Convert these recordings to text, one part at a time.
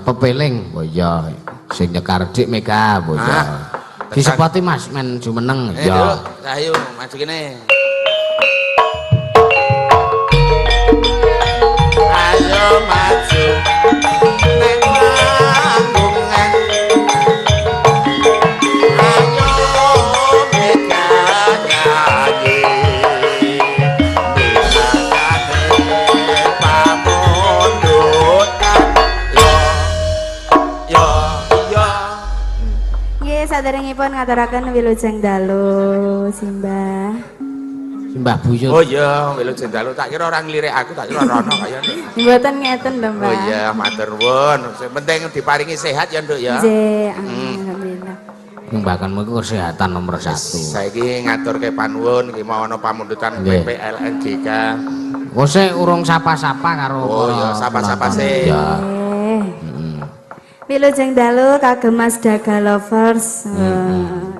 Pepeling, oh iya. Sing nyekar dik Mega, oh iya. Disepati Mas men jumeneng, ya. Ayo, maju kene. Ayo maju. Nek manggungan. Ayo Mega nyanyi. Saderengipun ngaturaken wilujeng dalu Simbah. Simbah Buyut. Oh iya, wilujeng dalu tak kira orang ngelirik aku, tak kira rono kaya. Mboten ngeten lho, Mbak. Oh iya, matur nuwun. Sing penting diparingi sehat ya, Nduk ya. Nggih, alhamdulillah. Nyumbakanmu iku kesehatan nomor 1. Saiki ngaturke panuwun iki mau ana pamundutan PPLNGK. Wis urung sapa-sapa karo Oh iya, sapa-sapa sih. Wilujeng dalu kagem Mas Daga Lovers.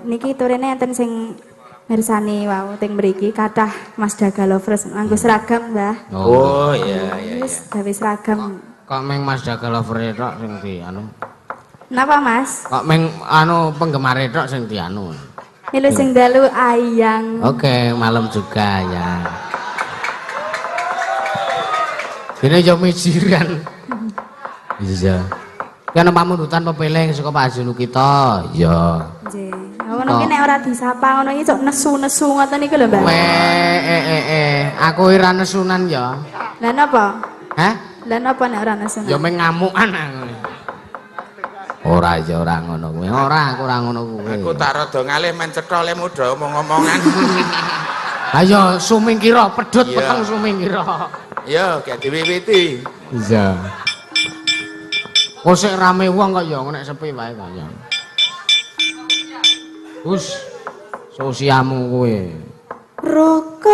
Niki turene enten sing mirsani wau teng mriki kathah Mas Daga Lovers nganggo seragam, Mbah. Oh iya iya. Wis gawe seragam. Kok meng Mas Daga Lovers tok sing di anu. Napa, Mas? Kok meng anu penggemar tok sing di anu. Wilujeng dalu ayang. Oke, malam juga ya. Ini yo mijiran. Iya. Kan pamundutan pepeling saka Pak Haji kita. Ya. Nggih. Ngono ki nek ora disapa ngono iki cok nesu-nesu ngoten niku lho, Mbak. Aku ora nesunan ya. Lah napa? Hah? Lah napa nek ora nesunan? Ya meng ngamukan aku. Ora ya ora ngono kuwi. Ora aku ora ngono kuwi. Aku tak rada ngalih men cetha le muda omong-omongan. Ayo sumingkira pedhut peteng sumingkira. Iya, gak diwiwiti. Iya. Kok sik rame wong kok ya nek sepi wae kok ya. Wus sosiamu kuwi. Rukun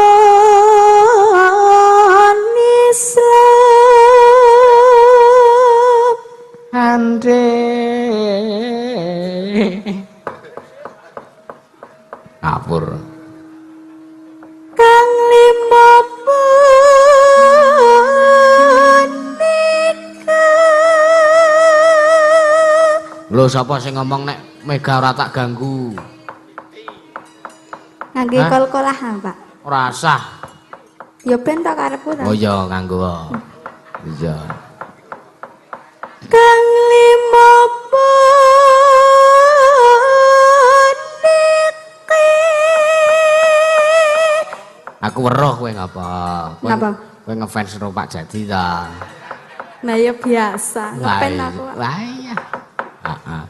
Islam Ande Kapur kang lima lho sapa sing ngomong nek Mega ora tak ganggu? ngangge kol-kolah, Pak. Ora sah. Ya ben tak karepku ta. Oh iya nganggo. Iya. Kang lima Aku weruh kowe ngapa? Napa? Kowe ngefans karo Pak Jadi ta? Nah ya biasa, ngepen aku. Lah iya. Heeh.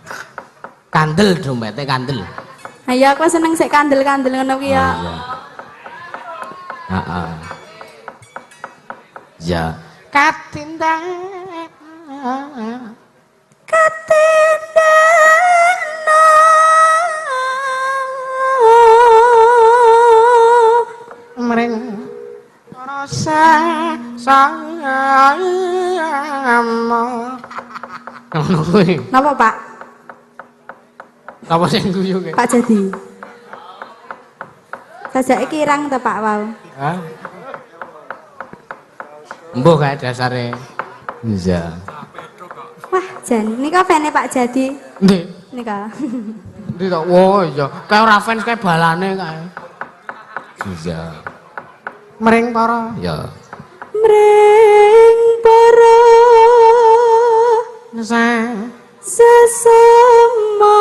Kandel dompete kandel. Nah ya aku seneng sik kandel-kandel ngono ki ya. Heeh. Ya. Katindang mring rasa sayangmu. Ngono kuwi. Napa, Pak? Apa sing guyu ki? Pak Jadi. Sajake kirang to, Pak wau. Hah? Mbuh kae dasare. Iya. Wah, jan nika fane Pak Jadi. Nggih. Nika. Ndi to? Oh iya, kae ora fans kae balane kae. Iya. Mring para. Ya. Mring para sesama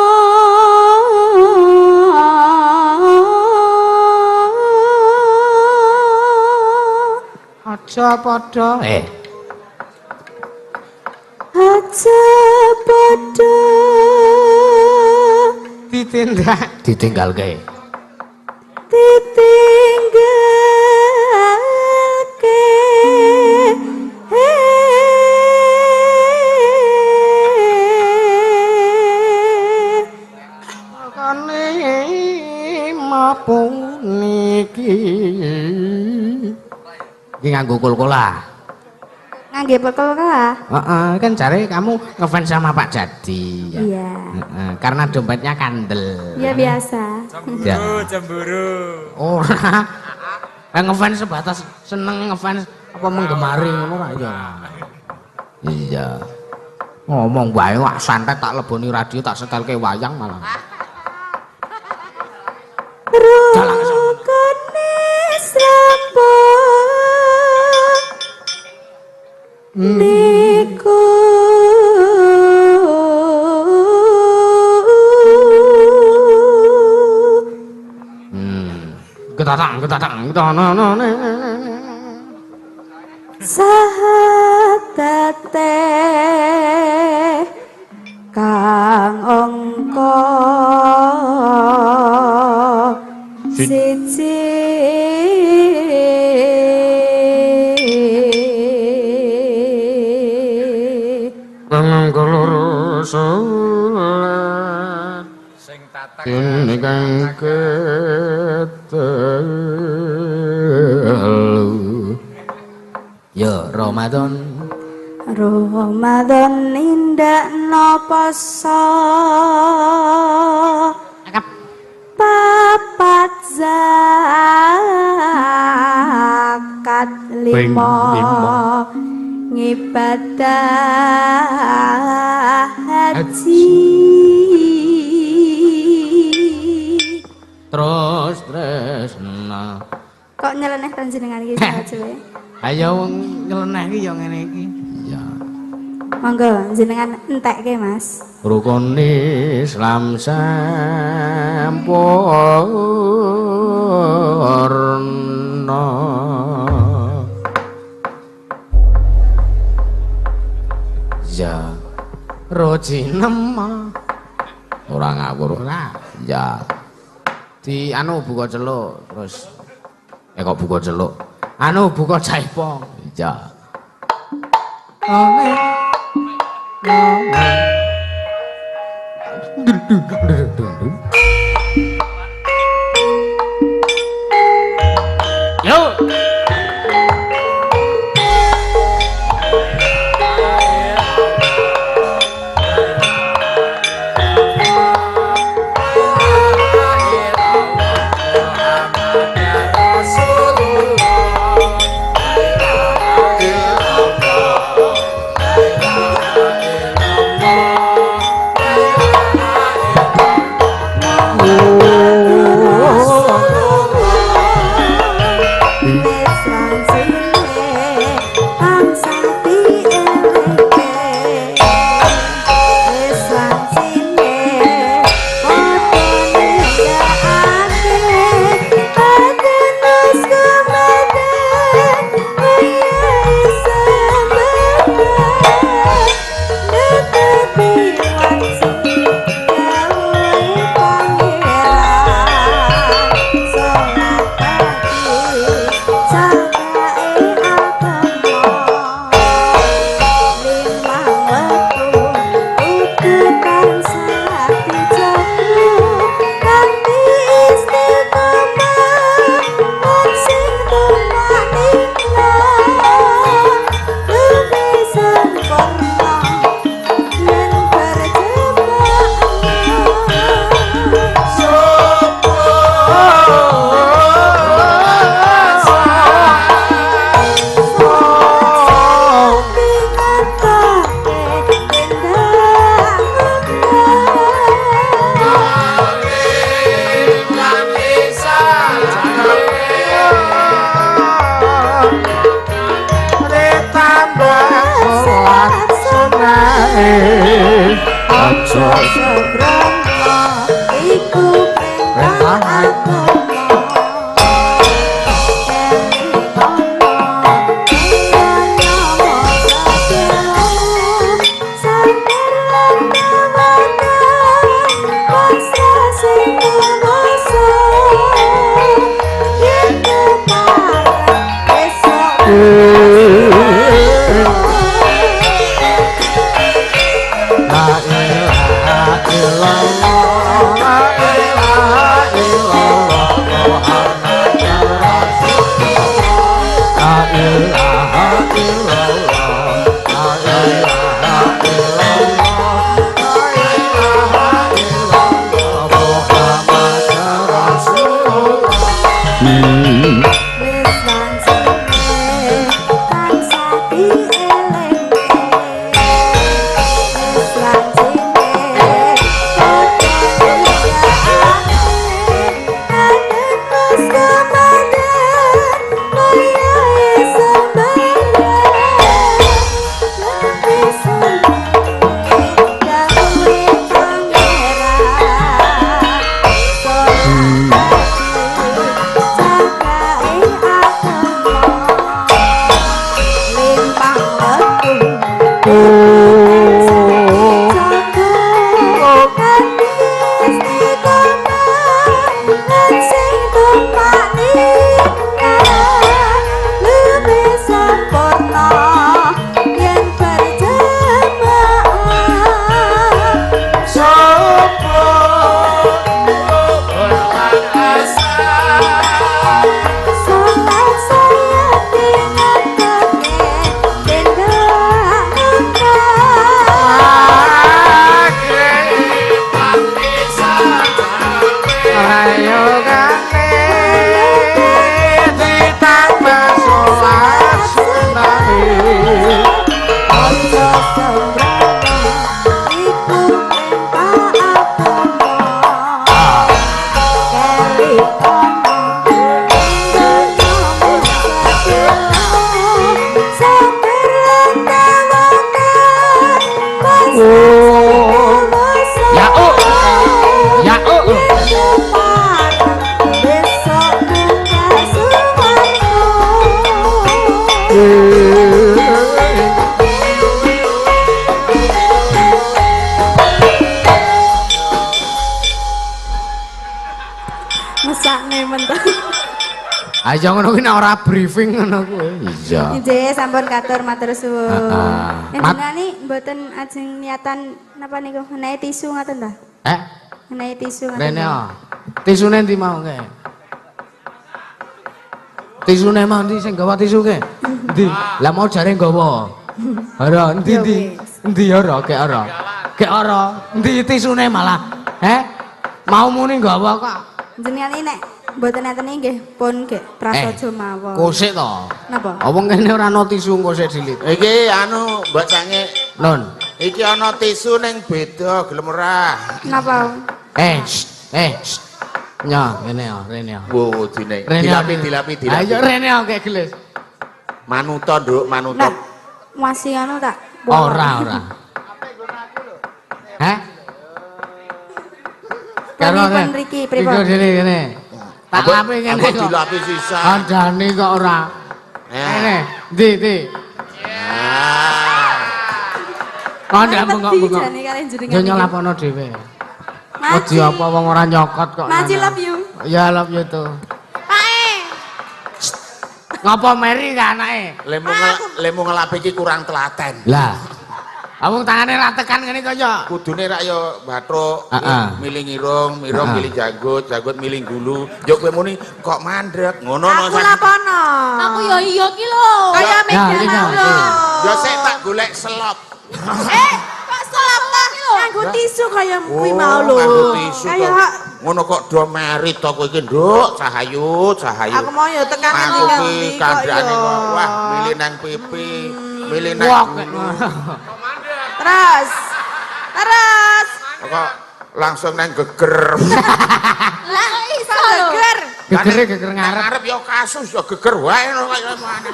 aja padha aja padha ditinggalke puniki iki nganggo kol-kolah. Ngangge kol-kolah? Heeh, kan jare kamu ngefans sama Pak Jadi ya. Iya. Karena dompetnya kandel. Iya biasa. Cemburu. Ora. Ngefans sebatas seneng ngefans apa menggemari ngono ra ya. Iya. Ngomong wae wak santet tak leboni radio tak setelke wayang malah. Rukune srampung niku Ketatang sahatate kang angka siji keloro salat Sing tatak kene kang ketelu ya Ramadan indakno poso papat zakat limo ngibadah haji terus tresna kok nyeleneh panjenengan iki saja ayo wong nyeleneh iki ya ngene iki ya monggo jenengan entekke Mas rukun Islam sampurna ya rojinem ora ngawur ora ya di anu buka celuk terus kok buka celuk anu buka jaipong ya yo aja sebrana iku perintah agama La ilaha illallah Ya oh. Ya oh. Besok buka suwargo. Mesakne mentah. Aja ngono kuwi nek ora briefing ngono kuwi. Iya. Nggih, sampun katur matur suwun. Heeh. Njenengane mboten ajeng niatan napa niku menehi tisu ngoten ta? Menehi tisu ngoten. Rene oh. Tisune ndi mau ke? Tisune mau ndi sing gawa tisu ke? Ndi? Lah mau jare nggawa. Ora ndi? Ndi ora kek ora. Kek ora. Ndi tisune malah? Mau muni nggawa kok. Jenengane nek mboten enten nggih pun nggih prasaja mawon. Kosik to. Napa? Apa kene ora ana tisu kosik dilit. Iki anu Mbak Sange. Nun. Iki ana tisu ning beda gelem ora. Napa? Nya, ngene yo, rene yo. Wo dine. Dilapi. Ayo rene yo kek gelis. Manuta, Nduk, manuta. Nah, masih anu tak? Ora. Karo mriki pripun? Iku dene ngene. Tak lapi ngene kok. Dilapi sisa. Andane kok ora. Ngene, ndi. Ada bengok-bengok. Yo nyolapono dhewe. Wedi apa wong ora nyokot kok. Maci love you. Ya love you tuh. Pae. Ngapa Mary ka anake? Lemu ngelapi iki kurang telaten. Lah. Awong tangane ra tekan ngene kaya. Kudune rak yo bathuk, milih irung milih janggut milih gulu. Yo kowe muni kok mandrek ngono no. Aku lapono. Aku ya iya ki lho. Kaya meja mau lho. Yo sik tak golek selop. Kok selop ta? Nganggo tisu kaya kuwi mau lho. Nganggo tisu Kaya kok. Ngono kok do merit to kowe iki, Nduk. Cahayu. aku mau ya tekan Aku ki kandhane kok wah milih nang pipi, milih nang gulu. Terus. Kok langsung nang geger. Lah iso geger. Geger ngarep. Ngarep yo kasus yo geger wae kaya mana.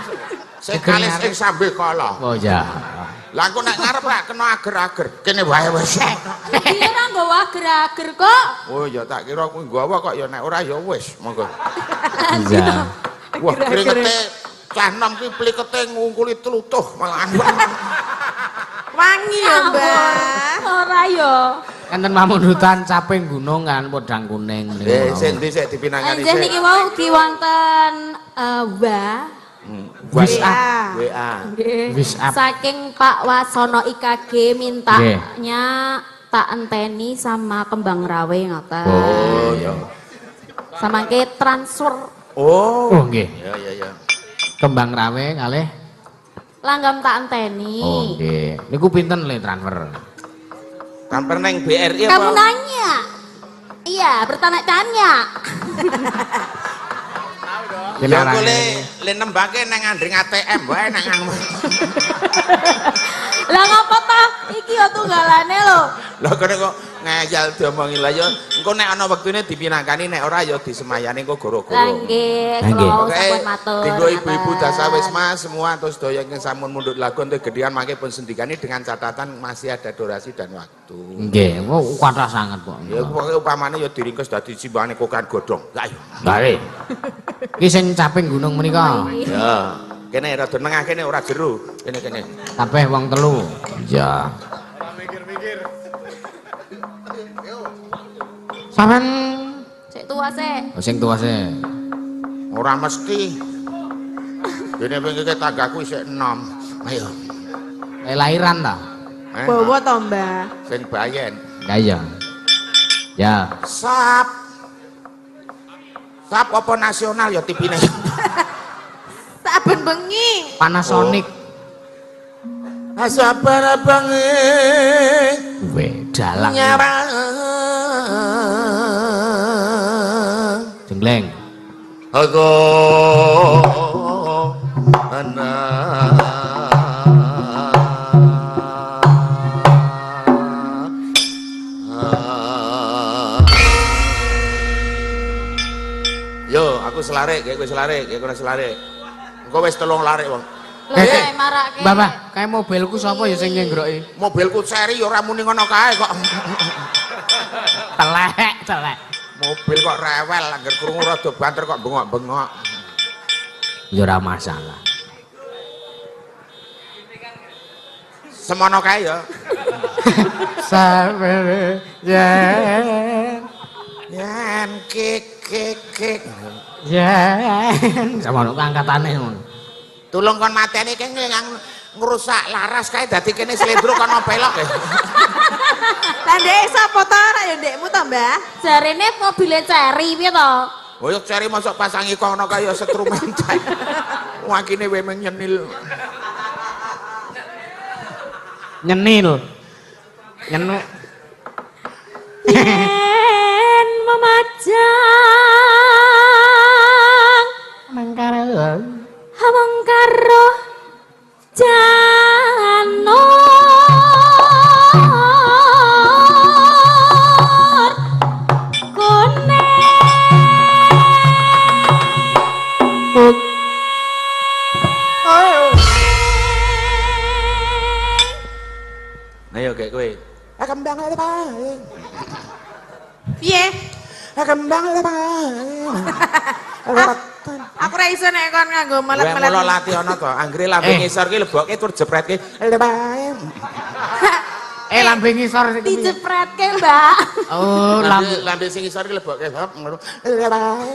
Sekali sing sambe kala. Oh ya. Lah aku nek ngarep ra kena ager-ager. Kene wae wis. Iki ora nggawa ager-ager kok. Oh ya tak kira kuwi nggawa kok ya nek ora ya wis monggo. Iya. Wah kringete cah nom ki plikete ngungkuli tlutuh malah. Wangi ya, Mbah. Ora ya. Enten mamundutan caping gunung kan podang kuning niku. Sing ndi sik dipinangani Nggih niki sik. wau ugi wonten WA. Nggih. Wis up. Saking Pak Wasono IKG mintanya tak enteni sama kembang rawe ngoten. Oh ya. Samangke transfer Oh nggih. Ya. Kembang rawe kalih. langgam tak enteni. Oh nggih. Niku pinten le transfer? Transfer neng BRI apa? Kamu nanya? Iya, bertanya-tanya. Ya boleh le nembake nang andring ATM wae nang anu. Lah ngapa ta? Iki yo tunggalane lho. Lah kene kok ngayal diomongi lah ya engko nek ana wektune dipinangkani nek ora ya disemayani kok goro-goro. Lah nggih, kula sampun matur. Tinggo ibu-ibu dasawisma semua terus doya yang sampun mundut lagu untuk gedean mangke pun sendikani dengan catatan masih ada durasi dan waktu. Nggih, kuatah sangat kok. Ya pokoke upamane ya diringkes dadi simbangane kokan godhong. Lah ayo. Bae. Ki sing caping gunung menika. Ya. Kene rada nengah kene ora jero. Kene. Kabeh wong telu. Iya. Sampeyan Sik tua sik. sing tua sih. Ora mesti. Dene pengen tanggaku isih enom. Ayo. Lahiran ta? Bawa to, Mbah. Sing bayen. Ya iya. Ya. Sap apa nasional ya tipine. Saben bengi. Panasonic. Sabar bange. Weh, dalang. Nyarang. Jengleng. Aku anak. Yo, aku selarik, kowe selarik, kowe ora selarik. Engko wis 3 larik, Wong. Lho marake. Mbak, kae mobilku sapa ya sing nyengroki? Mobilku seri ya ora muni ngono kae kok. Telek. Mobil kok rewel angger krungu rada banter kok bengok-bengok. Ya ora masalah. Semono kae ya. Sampe Yen kik. Semono angkatane ngono. Tulung kon mateni kene yang ngrusak laras kae dadi kene slendro kono pelok ya. Lah ndek sapa to ora ya ndekmu to, Mbah? Jarene mobile Cherry piye to? Oh ya cari masuk pasangi kono kaya setrumen cai. Wakine wemeng nyenil. Nyenuk. Yen memajang abang karo janor kone Ayo kayak kowe. Kembang le bae. Piye? Kembang le bae. Aku ra iso nek kon nganggo melet-melet. Mulo latih ana to, anggere lambe ngisor ki lebokke tur jepretke le bae. Lambe ngisor sing piye? dijepretke Mbak. Oh, Lambe sing ngisor ki lebokke ngono. Le bae.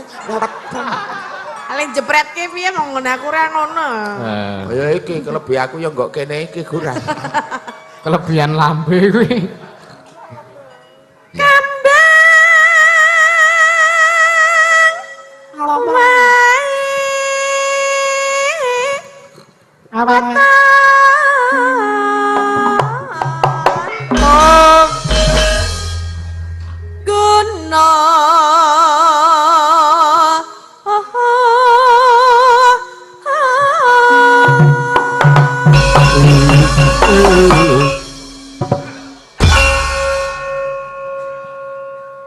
Aling jepretke piye mong ngono aku ora ngono. Ya iki kelebihan aku ya enggak kene iki kurang. Kelebihan lambe kuwi.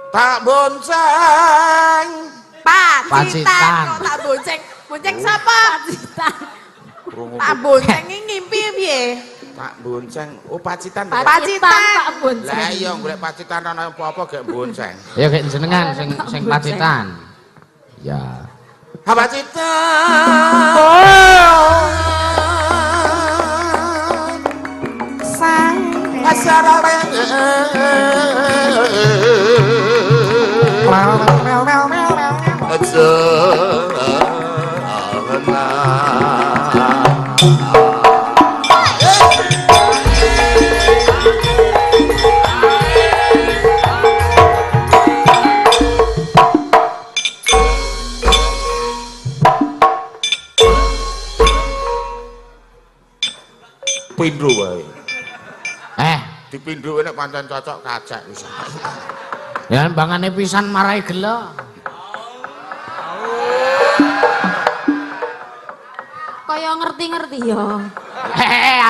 Tak bonceng. Pacitan. Kok tak bonceng. Bonceng sapa? Pacitan. Tak bonceng iki ngimpi piye? Tak bonceng. Oh pacitan. Pacitan Pak Bonceng. Lah iya golek pacitan ana apa-apa gek bonceng. Ya kayak jenengan sing pacitan. Ya. Ha pacitan. Sang Asarawe. Pindho wae. Dipindho nek pancen cocok kacek wis. Ya mbangane pisan marai gelo. Kaya ngerti-ngerti ya.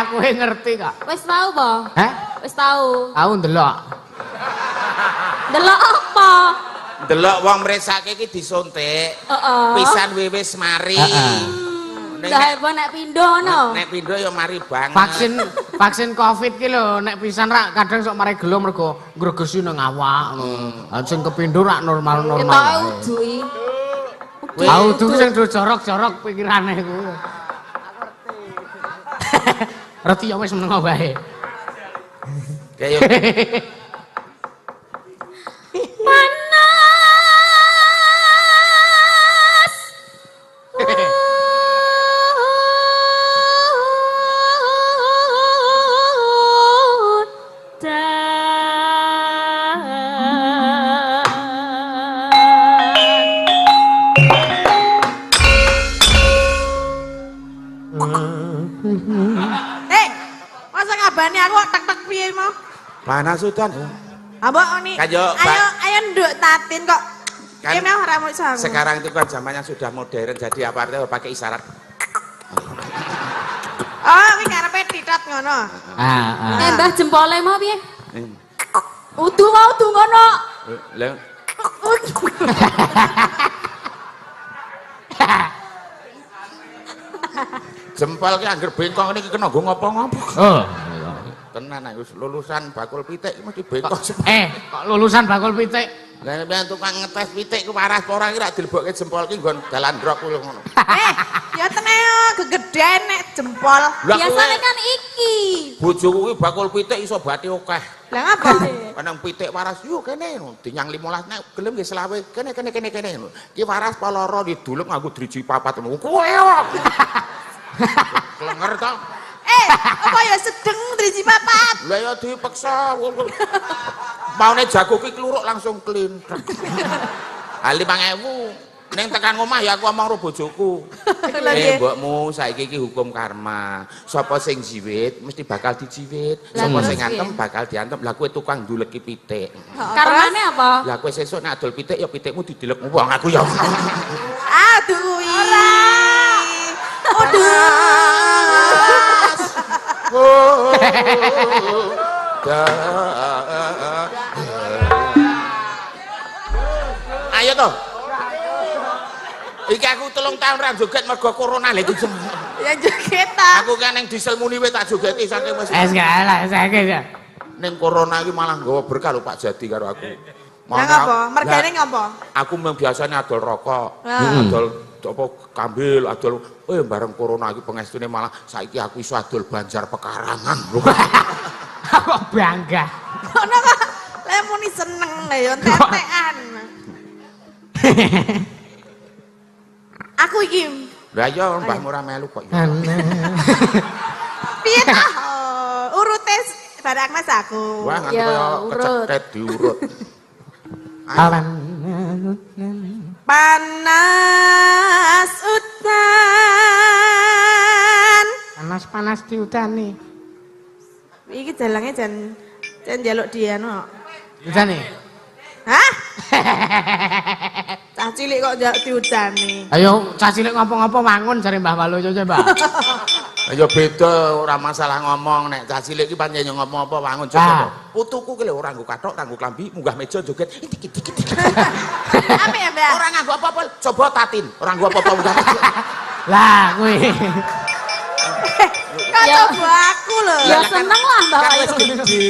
Aku ngerti kok. Wis tau apa? Wis tau. Aku ndelok. Delok apa? Delok wong mresake iki disuntik. Pisan wis mari. Lah apa nek pindho ngono? Nek pindho ya mari banget. Vaksin Covid ki lho nek pisan rak kadang sok marai gelo mergo gregesi nang awak ngono. Sing kepindho rak normal-normal. Ketoke uduki. Audu sing jorok-jorok pikirane kuwi. Roti ya wis meneng wae. Kayak Panas. Masa ngabani aku tek-tek piye mau? panas udan. Abang ini, Kayo, ayo nduk tatin kok. Kan Ini memang ramu sama. sekarang itu kan zamannya sudah modern, jadi apa artinya pakai isyarat. Oh, ini karepe titot ngono. Mbah jempole mau piye? Udu mau udu ngono. Lah, Jempol ki angger bengkok niki kena nggo ngopo-ngopo. Oh. Tenan aku lulusan bakul pitik mesti bengkok. Kok lulusan bakul pitik? Lah nek tukang ngetes pitik ku waras apa ora ki rak dilebokke jempol ki nggon dalan drok ku ngono. Ya teneo gegeden nek jempol. Biasane kan iki. Bojoku ki bakul pitik iso bati akeh. Lah ngapa? Kanang pitik waras yo kene dinyang 15 nek gelem nggih selawe kene ngono. Ki waras paloro diduluk nganggo driji papat ngono. Kowe kok. Klenger to. Apa ya sedeng driji papat? Lah ya dipeksa. Maune jago ki kluruk langsung clean. Ha 5.000 ning tekan omah ya aku omong karo bojoku. Mbokmu saiki iki hukum karma. Sapa sing jiwit mesti bakal dijiwit. Sapa sing ngantem bakal diantem. Lah kowe tukang nduleki pitik. Karmane apa? Lah kowe sesuk nek adol pitik ya pitikmu didelek wong aku ya. Aduh. Ora. Ayo toh. Iki aku 3 tahun ra joget mergo corona lha iki. Ya joget ta. Aku kan ning diesel muni wis tak jogeti saking wis. Salah saiki ya. Ning corona iki malah nggawa berkah lho Pak Jadi karo aku. Lah ngapa? Mergane ngapa? Aku memang biasanya adol rokok, adol apa kambil, adol bareng corona iki pengestune malah saiki aku iso adol Banjar Pekarangan lho. Aku bangga. Ngono kok. Lah muni seneng ya entek-entekan. Aku iki. Lah ya mbahmu ora melu kok. Piye ta? Urute barang Mas aku. Wah, nganti kaya kecetet diurut. Panas udan. Panas-panas di hutan nih. Iki dalange jan njaluk dianu. Hutan nih. Hah? Cah cilik kok njaluk diudani. Ayo cah cilik ngopo-ngopo wangun jare Mbah Walu coba, Mbah. Ya beda ora masalah ngomong nek cah cilik iki pancen ngomong apa wangun coba. Putuku ki lho ora nggo kathok, kanggo klambi, munggah meja joget. Dikit-dikit. Apa ya, Mbak? Ora nganggo apa-apa, coba tatin. Ora nganggo apa-apa munggah meja. Lah kuwi. Kok coba aku lho. Ya seneng lah Mbak Kan Wayu. wis gede.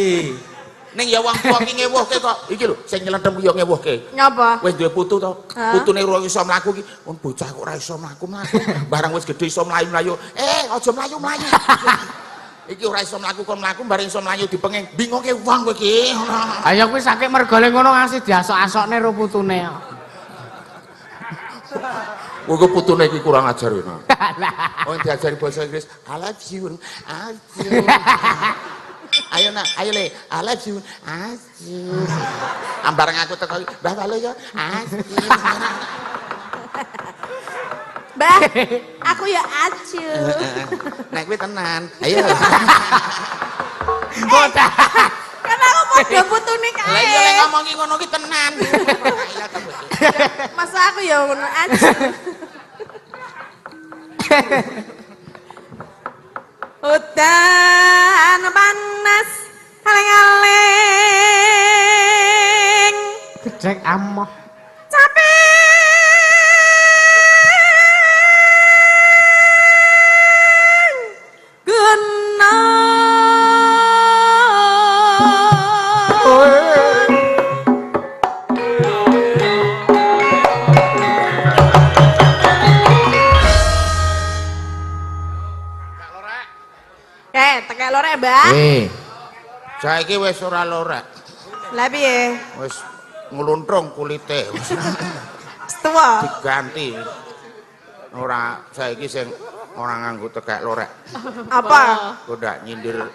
Ning ya wong tuwa ki ngewuhke kok. Iki lho sing nyelendhem ki ya ngewuhke. Ngapa? Wis duwe putu to. Putune ora iso mlaku ki. Bocah kok ora iso mlaku-mlaku. Barang wis gedhe iso mlayu-mlayu. Aja mlayu-mlayu. Iki ora iso mlaku kon mlaku bareng iso mlayu dipenging. Bingungke wong kowe iki. Ayo kuwi saking mergole ngono ngasih diasok-asokne ro putune. Kowe putune iki kurang ajar ya. Oh diajari bahasa Inggris. I love you. Ayo nak, ayo le, I love you. Ambareng aku teko, Mbah Walu ya. Mbah, aku ya acu. Nek kuwi tenan. Ayo. Kan aku padha putune kae. Lah iya lek ngomong ki ngono ki tenan. Iya ta, Bu. Masa aku ya ngono acu. Udan panas kaleng-kaleng Gedek amoh. capek guna tekek lorek, Mbak. Saiki wis ora lorek. Lah piye? Wis ngluntrung kulite. Tuwa. Diganti. Ora saiki sing ora nganggo tekek lorek. Apa? Udah nyindir.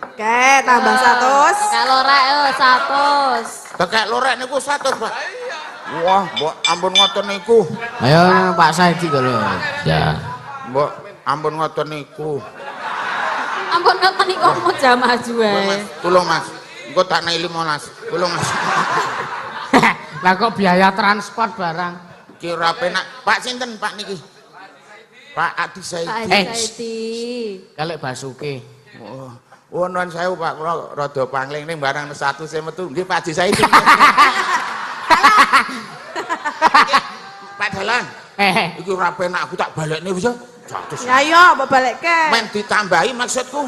Oke, tambah 100. Kalau rek 100. Tekek lorek niku 100, Pak. Wah, mbok ampun ngoten niku. Ayo Pak Saidi lho. Ya. Mbok ampun ngoten niku. Ampun ngoten niku mau jamaah juwe. Tulung Mas. Engko tak naik 15. Tulung Mas. Lah kok biaya transport barang. Kira penak. Pak sinten Pak niki? Pak Adi Saidi. Saidi. Kalek Basuki. Oh, nuwun sewu Pak, kula rada pangling ning barang 100 metu. Nggih Pak Adi Saidi. Pak Dalang. Iki ora penak aku tak balekne wis ya. Ya yo mbok balekke. Men ditambahi maksudku.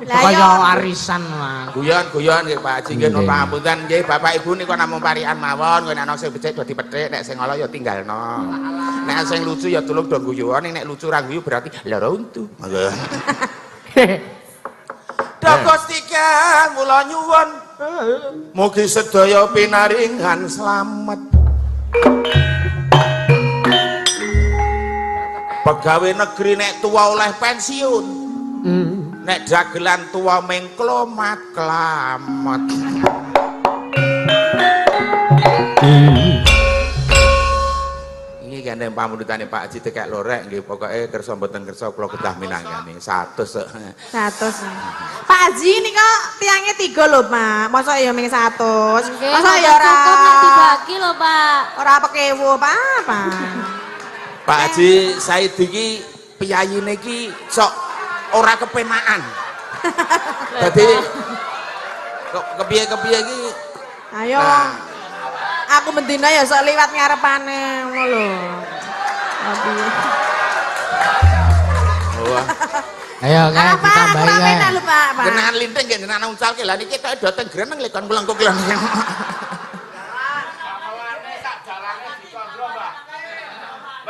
Lah Kaya yo arisan lah. Guyon nggih Pak Haji nggih Nggih. nuwun pangapunten nggih Bapak Ibu niku namung parikan mawon kowe nek ana sing becik do dipethik nek sing ala ya tinggalno. Nek sing lucu ya tulung do guyon nek lucu ra guyu berarti lara untu. Dagos tiga mula nyuwun mugi sedaya pinaringan slamet. Pegawai negeri nek tua oleh pensiun. Nek dagelan tua mengklo maklamet. Ini kan yang pamundutane Pak Haji tekek lorek nggih pokoke kersa mboten kersa kula kedah minangkani 100. 100. Pak Haji ini kok tiangnya 3 lho, Pak. Masa ya ming 100. Masa ya ora cukup nek dibagi lho, Pak. ora pekewu apa-apa. Pak Haji Said iki piyayine iki sok ora kepenaan. Dadi kepiye-kepiye iki Ayo. Aku mendina ya sok liwat ngarepane ngono lho. Abi. wah Ayo kan ditambahi Apa kan. lho, Pak? Pak. genangan linting nggih genangan uncalke lah niki tok dateng greneng lekon kulangkuk lan.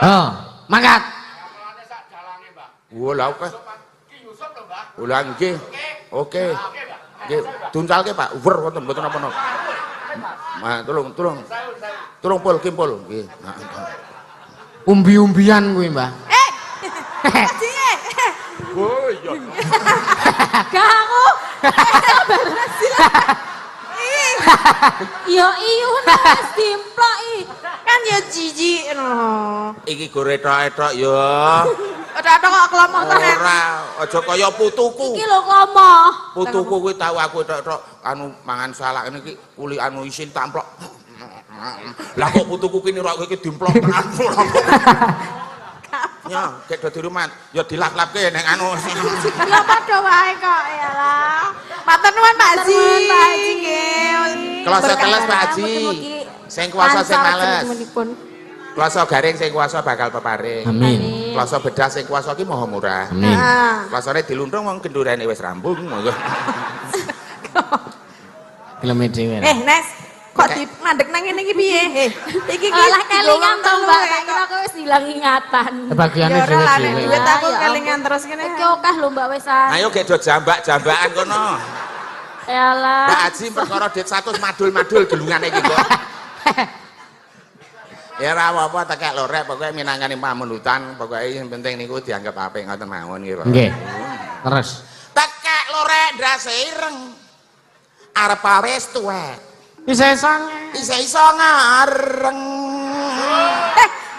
Oh, mangkat. Wah, lha oke. Ulang nggih. Oke. Nggih, duncalke Pak. Wer wonten mboten napa-napa. Nah, tolong pol kimpol nggih. Umbi-umbian kuwi, Mbah. Haji. Oh iya. Kamu. Yo iyo wis dimploki. Kan ya jijik no. Iki gore tok-tok ya. Ada kok kelompok to nek. Ora, aja kaya putuku. Iki lho komo. Putuku kuwi tau aku tok-tok anu mangan salak niki kuli anu isin tamplok. Lah kok putuku kene rok iki dimplok tenan. Ya, kek do dirumat, ya dilap-lapke ning anu. Ya padha wae kok ya lah. Matur nuwun Pak Haji. Matur nuwun, Pak Haji. Nggih. Kloso teles Pak Haji. Sing kuasa sing males. Kloso garing sing kuasa bakal peparing. Amin. Kloso bedah sing kuasa ki maha murah. Amin. Nah. Klosone diluntung wong kendurane wis rampung. Geleme dhewe. Nes, kok di mandek nang ngene iki piye? Iki ki Olah kelingan to, digowong Mbak. telu, Tak kira kowe wis ilang ingatan. Bagiane Ya ora lah nek dhewe-dhewe. duit aku Ya kelingan terus kene. Iki akeh lho, Mbak wisan. Ayo gek do jambak-jambakan kono. Yalah. Pak Haji perkara dit 100 madul-madul gelungane iki kok. Ya ora apa-apa tekek lorek pokoke minangkani pamundutan pokoke sing penting niku dianggap apik ngoten mawon nggih. Nggih. Terus. Tekek lorek ndase ireng. Arep wis tuwek. Isa sange. Iso ngareng.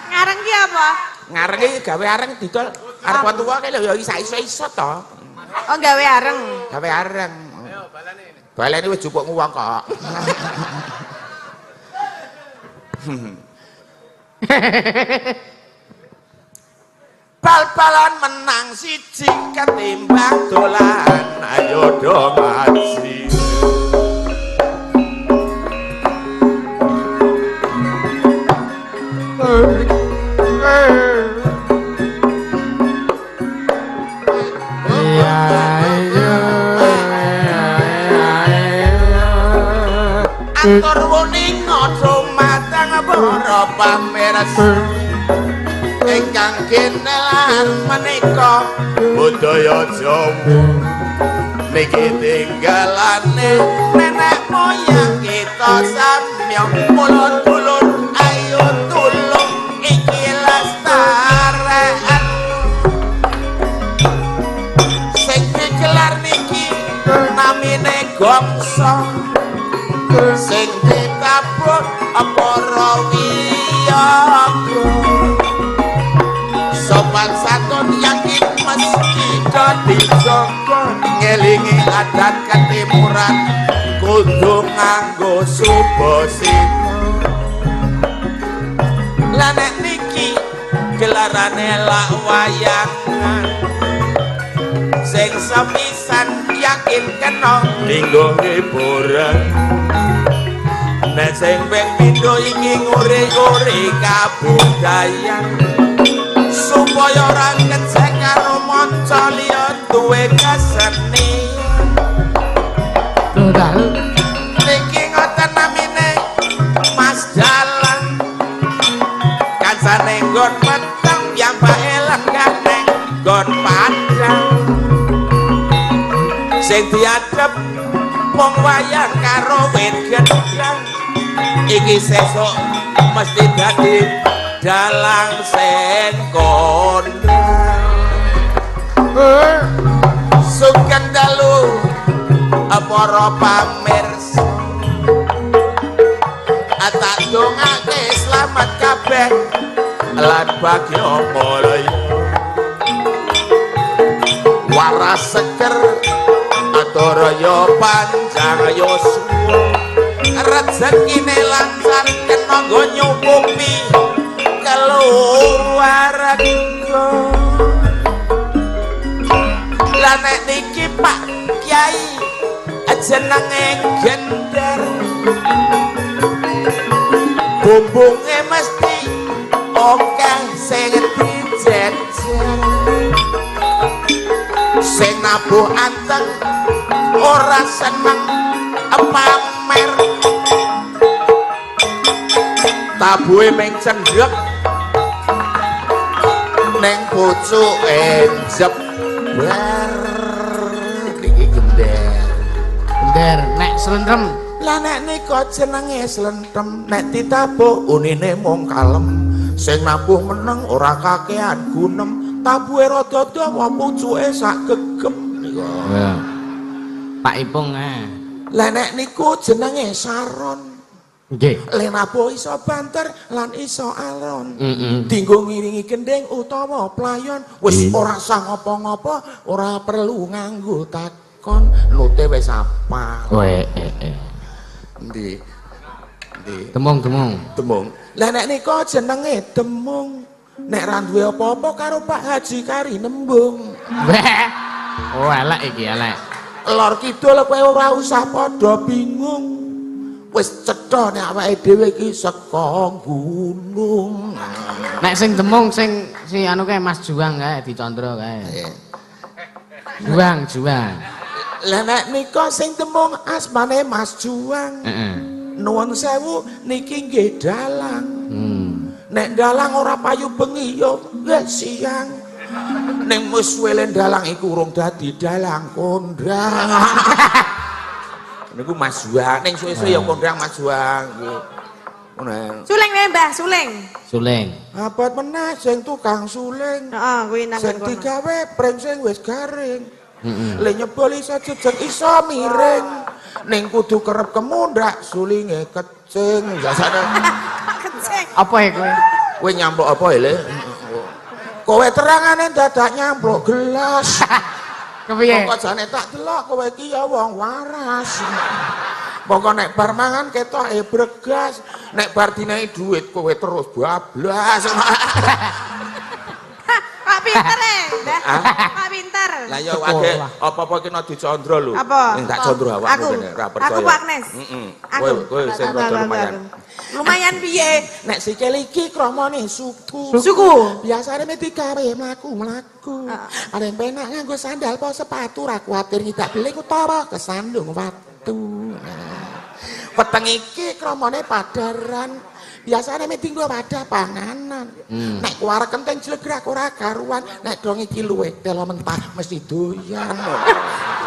Ngareng ki apa? Ngareng iki gawe areng didol arep tuwa kaya lho ya iso to. Oh gawe areng. Gawe areng. Ayo baleni. Baleni wis jupuk nguwang kok. Bal-balan menang siji ketimbang dolan ayo do ngaji. Atur wuning aja matang para pamirsa ingkang kinelan menika budaya Jawa niki tinggalane nenek moyang kita samya mulun-mulun ayo tulung iki lestarean sing digelar niki namine gongso sing ditabur para wiyaga sopan santun yakin mesti dijaga ngelingi adat ketimuran kudu nganggo subasita lan nek niki gelarane lak wayangan sing sepisan yakin kena dinggo hiburan nek sing ping pindho iki nguri-nguri kabudayan supaya ora ngecek karo manca liya duwe keseni. Niki ngoten namine Mas Dalang kancane nggon peteng piyambake lenggane nggon padang sing diadep mung wayang karo wit gedang iki sesuk mesti dadi dalang sing kondang sugeng dalu para pamirsa tak dongake selamat kabeh lan bagya mulya waras seger aturaya panjang yuswa rezekine lancar kena nggo nyukupi keluarga lan nek niki Pak Kyai jenenge gender bumbunge mesti akeh sing dijejer sing nabuh anteng ora seneng pamer tabuhe ming cendhek ning pucuke jeber iki gender nek slentrem lah nek nika jenenge slentrem nek ditabuh unine mung kalem sing nabuh meneng ora kakean gunem tabuhe rada dawa pucuke sak gegem nika ya Pak Ipung lah nek niku jenenge saron nggih le nabuh iso banter lan iso alon dinggo ngiringi gending utawa playon wis ora sah ngapa-ngapa ora perlu nganggo kon nute wis apal. Endi? Temung. Lah nek nika jenenge demung. Nek ra duwe apa-apa karo Pak Haji Kari nembung. Oh, elek iki, elek. Lor kidul kowe ora usah padha bingung. Wis cetha nek awake dhewe iki saka gunung. Nek sing demung sing si anu kae Mas Juang kae dicondro kae. Juang. Lah nek nika sing demung asmane Mas Juang. Nuwun sewu niki nggih dalang. Nek dalang ora payu bengi yo siang. Ning wis suwele dalang iku urung dadi dalang kondang. Niku Mas Juang, ning suwe-suwe ya kondang Mas Juang nggih. Ngono. Suling wae Mbah, suling. Abot meneh sing tukang suling. Heeh, kuwi nang sing digawe preng sing wis garing. Le nyebol iso jejeg iso miring. Ning kudu kerep kemundak sulinge kecing. Biasane. Kecing. Apa ya kowe? Kowe nyamplok apa le? Kowe terangane dadak nyamplok gelas. Kepiye? Kok jane tak delok kowe iki ya wong waras. Pokok nek bar mangan ketoke bregas, nek bar dinae dhuwit kowe terus bablas. Pak pinter Mbah. Pak pinter. Lah ya age apa-apa ki nek dicandra lho. Ning tak candra awakmu kene ora percaya. Aku Pak Agnes. Kowe sing rada lumayan. Lumayan piye? Nek sikil iki kramane suku. Biasane mesti gawe mlaku-mlaku. Paling penak nganggo sandal apa sepatu ra kuwatir ngidak beling utawa kesandung watu. Weteng iki kramane padaran. Biasane mesti nggo wadah panganan. Nek kuwar kenteng jlegrak ora karuan, nek dong iki luwe telo mentah mesti doyan.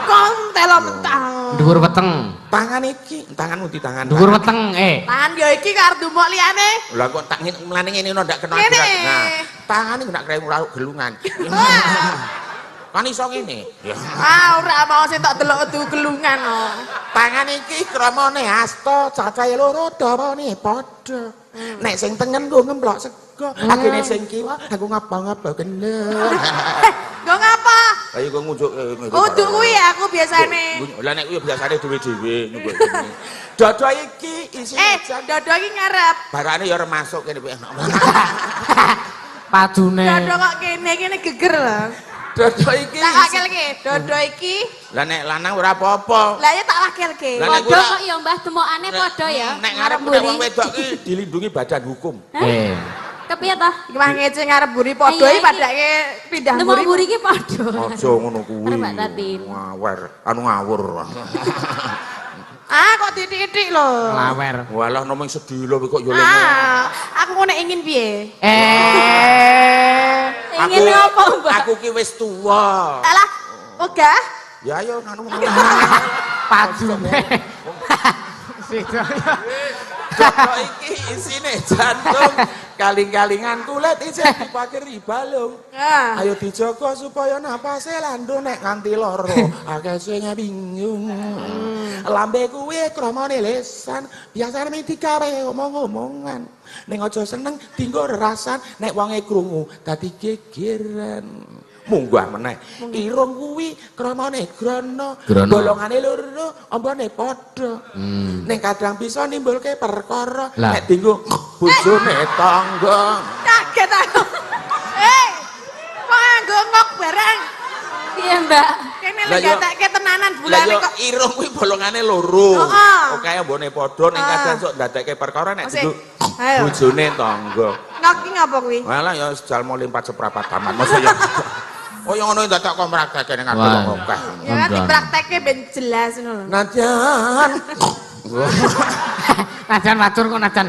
Kong telo mentah. Dhuwur weteng. Tangan iki, tanganmu di tangan. Dhuwur weteng, Tangan yo iki karo dumbok liyane. Lah kok tak mlane ngene ndak kena gerak. Nah, tangane ndak kaya gelungan. Kan iso ngene. Ora mau sing tak delok du gelungan kok. Tangan iki kramane asta, cacahe loro dawane padha. Nek sing tengen nggo ngemplok sego, agene sing kiwa aku ngapa-ngapa bener. Nggo ngapa? Ayo kok ngunjuk Uduk kuwi aku biasane. Lah nek kuwi biasane dhewe-dhewe nunggu. Dodo iki isine dodo iki ngarep. barane ya masuk kene. Padune. Dodo kok kene geger lho. Dodo iki. Tak wakilke, dodo iki. Lah nek lanang ora apa-apa. Lah ya tak wakilke. Lah nek Padha kok ya Mbah demokane padha ya. Nek ngarep wong wedok ki dilindungi badan hukum. Kepiye ta? Iki mah ngece ngarep buri padha Iya, iki iki. padake pindah Nemu buri. mburi iki padha. Aja ngono kuwi. Arep Mbak Tatin. Ngawur, anu ngawur. Ah kok titik-titik lho. Lawer. Walah nomeng sedilo kok yo Ah, aku ngono ingin piye? Ingin ngopo, Mbak? Aku ki wis tuwa. Alah, ogah? Ya ayo anu. Padune. Sido. Joko iki isine jantung, kaling-kalingan kulit isih dipakiri balung. Ah. Ayo dijaga supaya napase landung nek nganti loro. Akeh sing bingung. Lambe kuwi kramane lesan, biasane mung digawe omong-omongan. Ning aja seneng dienggo rasan, nek wonge krungu dadi gegeran. Munggah meneh. Irung kuwi kramane grana, golongane loro, ambane padha. Ning kadang bisa nimbulke perkara nek dienggo bojone tangga. Kaget aku. Kok nganggo ngok bareng? Iya, Mbak. Kene Lah, lek yo- gatekke tenanan Lah bulane yo kok. irung kuwi bolongane loro. Heeh. Oke ambone padha ning kadang sok ndadekke perkara nek Masih. dienggo Ayo. bojone tangga. Ngok ki ngapa kuwi? Malah ya jalmo limpat seprapat taman. Masa ya. Oh yang ngono dadak kok mrakteke ning aku Wah. wong akeh. Ya kan dipraktekke ben jelas ngono lho. Nadyan. Najan matur kok najan.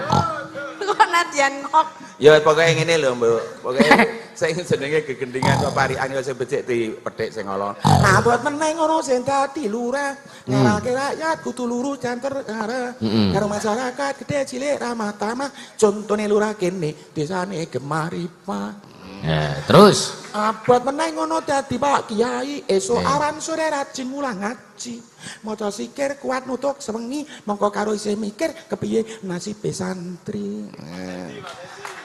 Kok nadyan ngok. Ya pokoke ngene lho, Mbok. Pokoke sing jenenge gegendingan kok parikan kok sing becik dipethik sing ala. Nah, buat meneng ngono sing dadi lurah. Ngarake rakyat kudu lurus jan terkara. Karo masyarakat gede cilik ramah tamah. Contone lurah kene desane Gemaripa. Ya, terus. Abot meneh ngono dadi Pak Kiai, esuk awan sore rajin mulang ngaji. Maca sikir kuat nutuk sewengi, mongko karo isih mikir kepiye nasibe santri.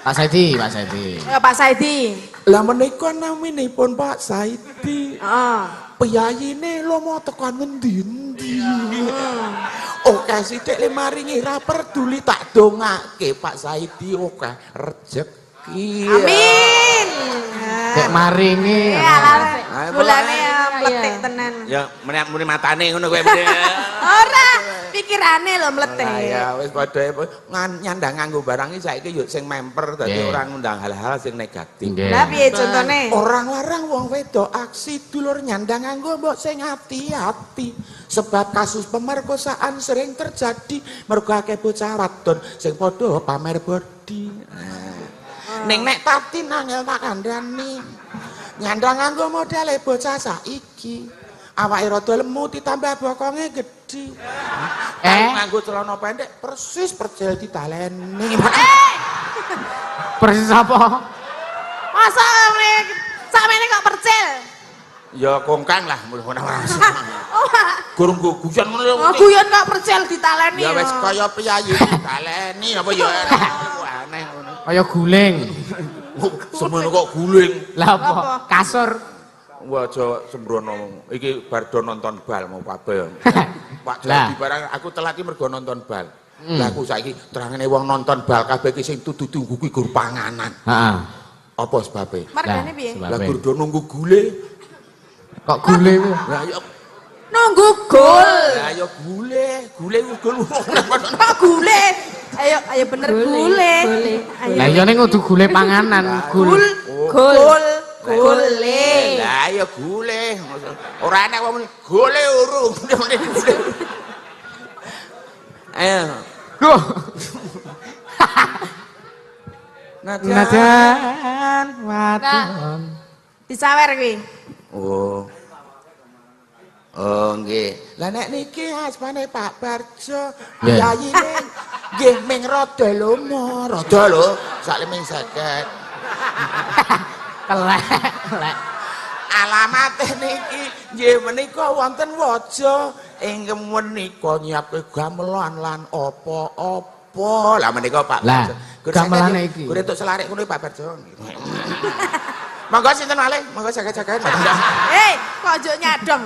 Pak Saidi, Pak Saidi. Ya Pak Saidi. Lah menika naminipun Pak Saidi. Heeh. Piyayine lomo tekan ngendi-endi. Oke sithik le maringi ra peduli tak dongake Pak Saidi oke rezeki. Amin. Kayak maringi. Ya lah. Ayo, Bulane Pak. ya meletek tenan. Ya muni matane ngono kowe. Ora, pikirane lho meletek. Lah ya wis padha nyandang nganggo barang iki saiki yo sing memper dadi Nggih. ora ngundang hal-hal sing negatif. Nggih. Lah piye contone? Orang larang wong wedok aksi dulur nyandang nganggo mbok sing hati-hati. Sebab kasus pemerkosaan sering terjadi mergo akeh bocah wadon sing padha pamer bodi. Ning nek Tatin angel tak kandhani. Nyandang nganggo modele bocah saiki. Awake rada lemu ditambah bokonge gedhi. Nganggo celana pendek persis percil ditaleni. Persis apa? Masa samene kok percil? Ya kongkang lah mulih ora. Oh, Gurung guyon ngono lho. oh, guyon kok percil ditaleni. Ya wis kaya piyayi ditaleni apa ya aneh ngono. Kaya guling. Semono kok guling. Lah apa? Kasur. Wah aja sembrono. Iki bar do nonton bal mau kabeh. Pak Lah. Jadi barang aku telat iki mergo nonton bal. Lah aku saiki terangane wong nonton bal kabeh iki sing tutu kuwi gur panganan. Heeh. Apa sebabe? Margane piye? Sebab- Lah gur do nunggu gule. Kok guling? Lah ya Nunggu gol. lah ya gule gul. Kok gule? Ayo bener gule. Ayo. Lah iya ning kudu gule panganan, gul. Gol. Gule. Lah ya gule. Ora enak wong muni, gule urung. Ayo. Go. Najan wadon. Disawer kuwi. Oh. Oh nggih. Lah nek niki asmane Pak Barjo, Nggih. yayine nggih ming rada lomo, rada lho, sak leming 50. Kelek. Alamate niki nggih menika wonten waja ingkang menika nyiapke gamelan lan apa-apa. Lah menika Pak Lah, Barjo. gamelane iki. Gur entuk selarik ngono Pak Barjo. Monggo sinten malih? Monggo jaga-jaga. Kok ojo nyadong.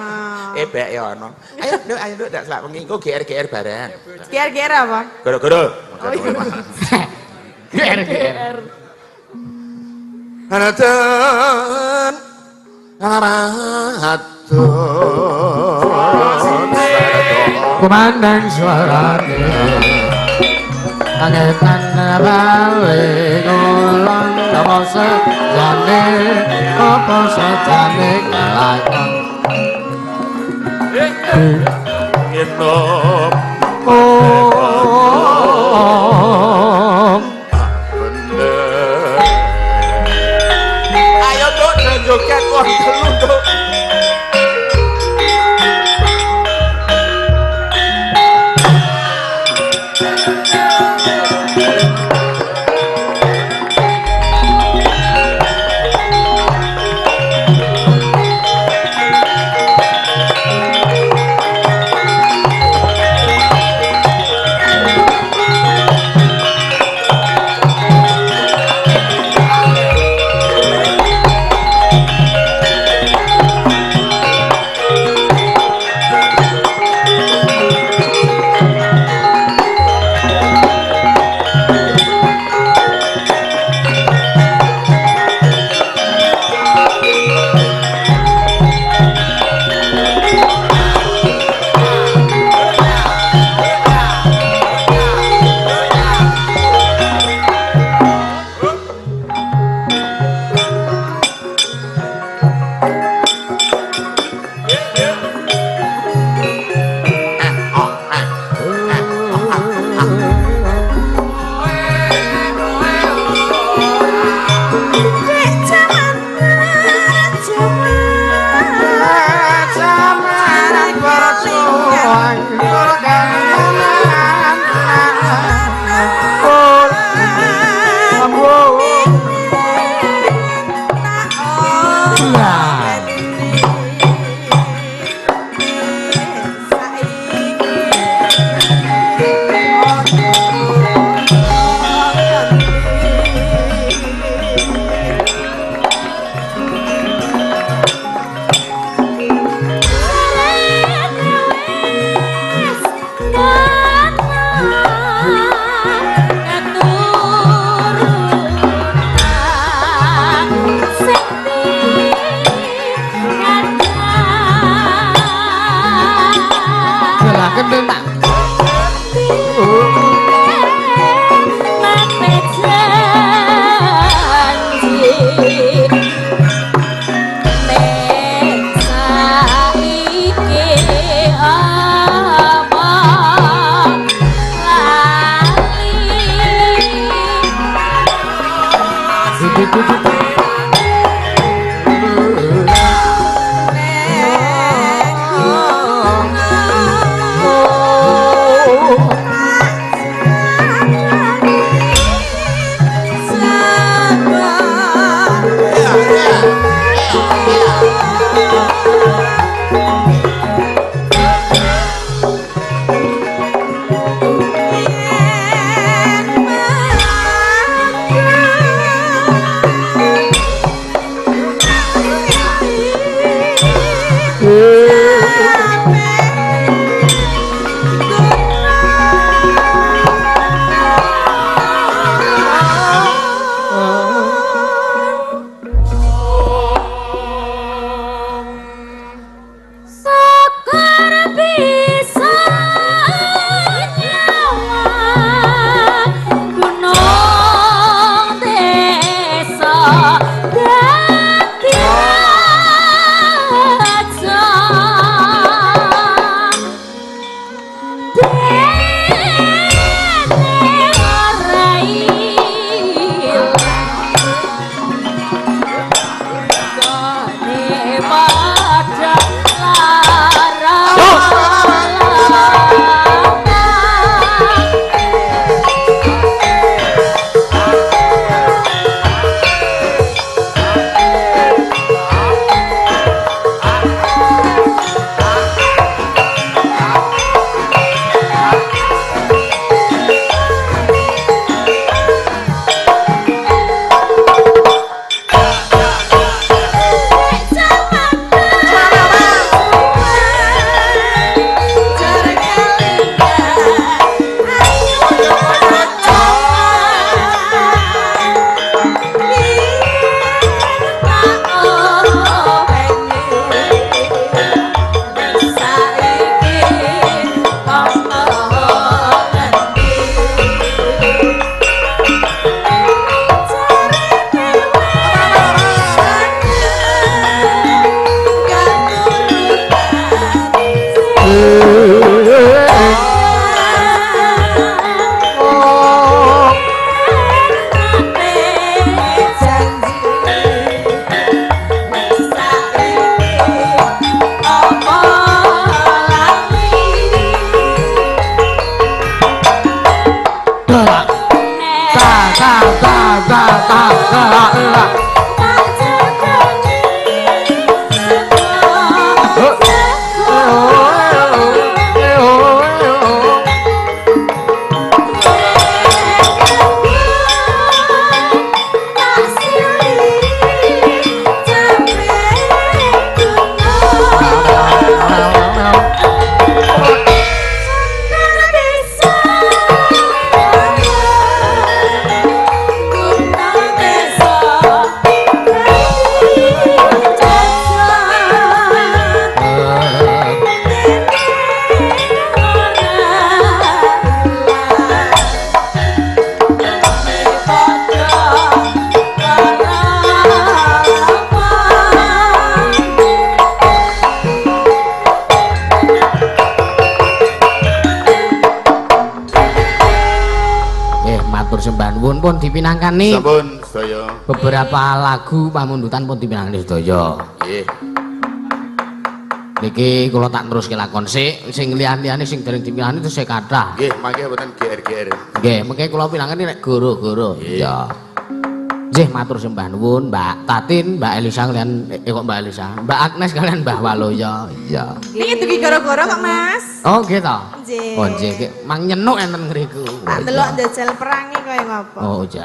Bek ya ono. Ayo nduk dak selak wengi engko GR bareng. Gier-gier apa? Gara-gara. GR. Anatan arahatun Kumandang suarane. Pangetan bawe kulon apa sejane kelakon Nginep bener. Ayo Duk, joget wong telu Duk. matur sembah nuwun pun dipinangkan nih. Sampun sedaya. Beberapa lagu pamundutan pun dipinangkan sedaya. Nggih. Niki kula tak teruske lakon sik, sing liyan-liyane sing dereng dipinangani terus saya kathah. Nggih, mangke mboten GR-GR. Nggih, mengke kula pinangani nek goro-goro. Iya. Nggih, matur sembah nuwun Mbak Tatin, Mbak Elisa kalian kok Mbak Elisa, Mbak Agnes kalian Mbah Waloya. Iya. Niki dugi goro-goro kok, Mas. Oh, nggih to. Nggih. Oh, nggih, mang nyenuk enten ngriku. Tak delok ndajal perangi kaya ngopo. Oh, iya.